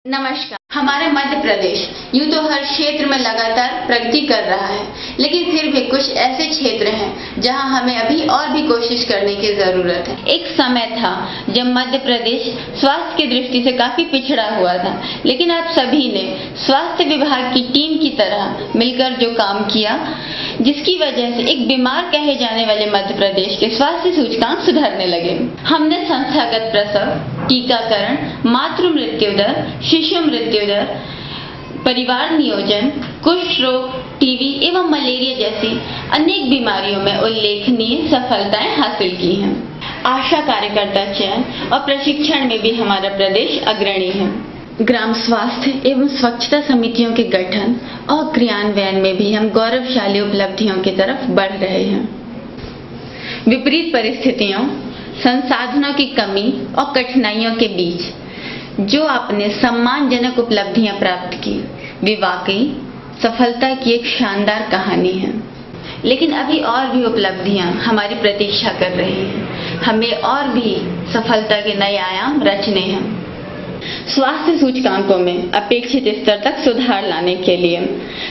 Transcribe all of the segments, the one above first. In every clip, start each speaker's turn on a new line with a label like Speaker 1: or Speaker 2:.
Speaker 1: नमस्कार। हमारे मध्य प्रदेश यूं तो हर क्षेत्र में लगातार प्रगति कर रहा है, लेकिन फिर भी कुछ ऐसे क्षेत्र हैं जहां हमें अभी और भी कोशिश करने की जरूरत है। एक समय था जब मध्य प्रदेश स्वास्थ्य की दृष्टि से काफी पिछड़ा हुआ था, लेकिन आप सभी ने स्वास्थ्य विभाग की टीम की तरह मिलकर जो काम किया, जिसकी वजह से एक बीमार कहे जाने वाले मध्य प्रदेश के स्वास्थ्य सूचकांक सुधरने लगे। हमने संस्थागत प्रसव, टीकाकरण, मातृ मृत्यु दर, शिशु मृत्यु दर, परिवार नियोजन, कुष्ठ रोग, टीबी एवं मलेरिया जैसी अनेक बीमारियों में उल्लेखनीय सफलताएं हासिल की हैं। आशा कार्यकर्ता चयन और प्रशिक्षण में भी हमारा प्रदेश अग्रणी है। ग्राम स्वास्थ्य एवं स्वच्छता समितियों के गठन और क्रियान्वयन में भी हम गौरवशाली उपलब्धियों की तरफ बढ़ रहे हैं। विपरीत परिस्थितियों, संसाधनों की कमी और कठिनाइयों के बीच जो आपने सम्मानजनक उपलब्धियां प्राप्त की, वे वाकई सफलता की एक शानदार कहानी है। लेकिन अभी और भी उपलब्धियां हमारी प्रतीक्षा कर रही हैं। हमें और भी सफलता के नए आयाम रचने हैं। स्वास्थ्य सूचकांकों में अपेक्षित स्तर तक सुधार लाने के लिए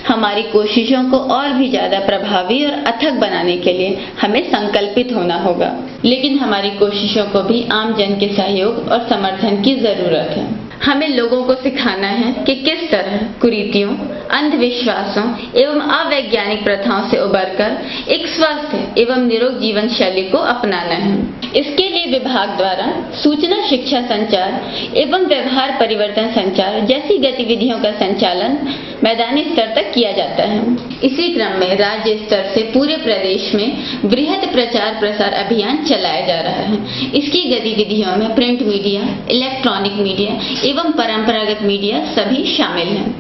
Speaker 1: हमारी कोशिशों को और भी ज्यादा प्रभावी और अथक बनाने के लिए हमें संकल्पित होना होगा। लेकिन हमारी कोशिशों को भी आम जन के सहयोग और समर्थन की जरूरत है। हमें लोगों को सिखाना है कि किस तरह कुरीतियों, अंधविश्वासों एवं अवैज्ञानिक प्रथाओं से उबरकर एक स्वस्थ एवं निरोग जीवन शैली को अपनाना है। इसके लिए विभाग द्वारा सूचना शिक्षा संचार एवं व्यवहार परिवर्तन संचार जैसी गतिविधियों का संचालन मैदानी स्तर तक किया जाता है। इसी क्रम में राज्य स्तर से पूरे प्रदेश में बृहद प्रचार प्रसार अभियान चलाया जा रहा है। इसकी गतिविधियों में प्रिंट मीडिया, इलेक्ट्रॉनिक मीडिया एवं परंपरागत मीडिया सभी शामिल हैं।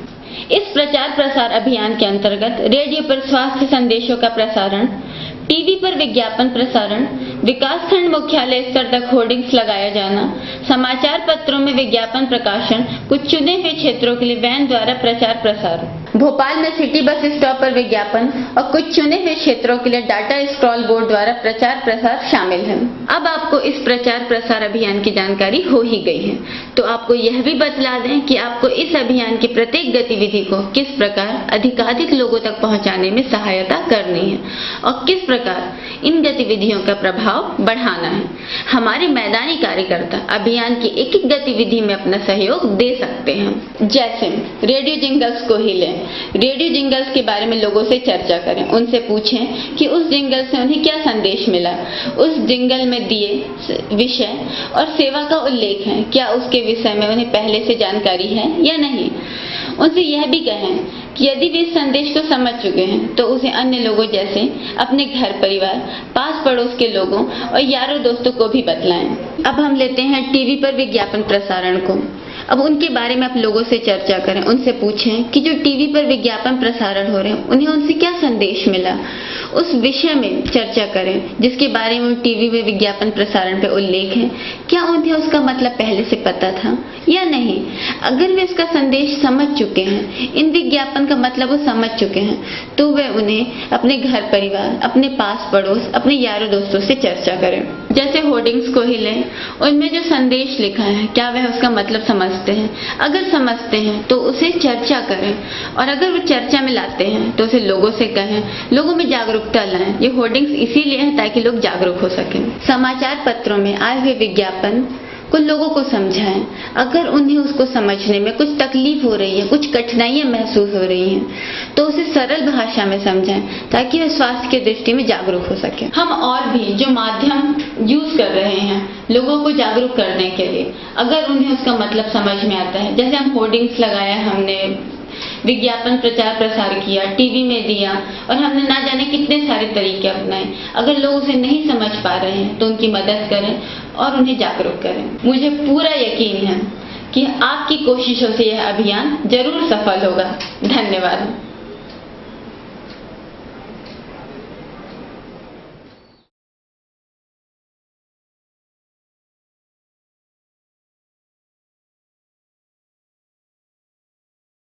Speaker 1: इस प्रचार प्रसार अभियान के अंतर्गत रेडियो पर स्वास्थ्य संदेशों का प्रसारण, टीवी पर विज्ञापन प्रसारण, विकासखंड मुख्यालय स्तर तक होर्डिंग्स लगाया जाना, समाचार पत्रों में विज्ञापन प्रकाशन, कुछ चुने हुए क्षेत्रों के लिए वैन द्वारा प्रचार प्रसार, भोपाल में सिटी बस स्टॉप पर विज्ञापन और कुछ चुने हुए क्षेत्रों के लिए डाटा स्क्रॉल बोर्ड द्वारा प्रचार प्रसार शामिल है। अब आपको इस प्रचार प्रसार अभियान की जानकारी हो ही गई है, तो आपको यह भी बतला दें कि आपको इस अभियान की प्रत्येक गतिविधि को किस प्रकार अधिकाधिक लोगों तक पहुंचाने में सहायता करनी है और किस प्रकार इन गतिविधियों का प्रभाव बढ़ाना है। हमारे मैदानी कार्यकर्ता अभियान की एक एक गतिविधि में अपना सहयोग दे सकते हैं। जैसे रेडियो जिंगल्स को ही लें। रेडियो जिंगल्स के बारे में लोगों से चर्चा करें, उनसे पूछें कि उस जिंगल से उन्हें क्या संदेश मिला, उस जिंगल में दिए विषय और सेवा का उल्लेख है, क्या उसके विषय में उन्हें पहले से जानकारी है या नहीं। उनसे यह भी कहें कि यदि वे इस संदेश को समझ चुके हैं तो उसे अन्य लोगों जैसे अपने घर परिवार, पास पड़ोस के लोगों और यारों दोस्तों को भी बतलाएं। अब हम लेते हैं टीवी पर विज्ञापन प्रसारण को। अब उनके बारे में आप लोगों से चर्चा करें, उनसे पूछें कि जो टीवी पर विज्ञापन प्रसारण हो रहे हैं उन्हें उनसे क्या संदेश मिला, उस विषय में चर्चा करें जिसके बारे में टीवी में विज्ञापन प्रसारण पे उल्लेख है। क्या उन्हें उसका मतलब पहले से पता था या नहीं। अगर वे उसका संदेश समझ चुके हैं, इन विज्ञापन का मतलब वो समझ चुके हैं, तो वे उन्हें अपने घर परिवार, अपने पास पड़ोस, अपने यारों दोस्तों से चर्चा करें। जैसे होर्डिंग्स को ही लें, उनमें जो संदेश लिखा है क्या वह उसका मतलब समझते हैं। अगर समझते हैं तो उसे चर्चा करें और अगर वो चर्चा में लाते हैं तो उसे लोगों से कहें, लोगों में जागरूकता लाएं। ये होर्डिंग्स इसीलिए है ताकि लोग जागरूक हो सकें। समाचार पत्रों में आए हुए विज्ञापन को लोगों को समझाएं। अगर उन्हें उसको समझने में कुछ तकलीफ हो रही है, कुछ कठिनाइयां महसूस हो रही हैं, तो उसे सरल भाषा में समझाएं ताकि वे स्वास्थ्य की दृष्टि में जागरूक हो सके। हम और भी जो माध्यम यूज कर रहे हैं लोगों को जागरूक करने के लिए, अगर उन्हें उसका मतलब समझ में आता है, जैसे हम होर्डिंग्स लगाया, हमने विज्ञापन प्रचार प्रसार किया, टीवी में दिया और हमने ना जाने कितने सारे तरीके अपनाए। अगर लोग उसे नहीं समझ पा रहे हैं तो उनकी मदद करें और उन्हें जागरूक करें। मुझे पूरा यकीन है कि आपकी कोशिशों से यह अभियान जरूर सफल होगा। धन्यवाद।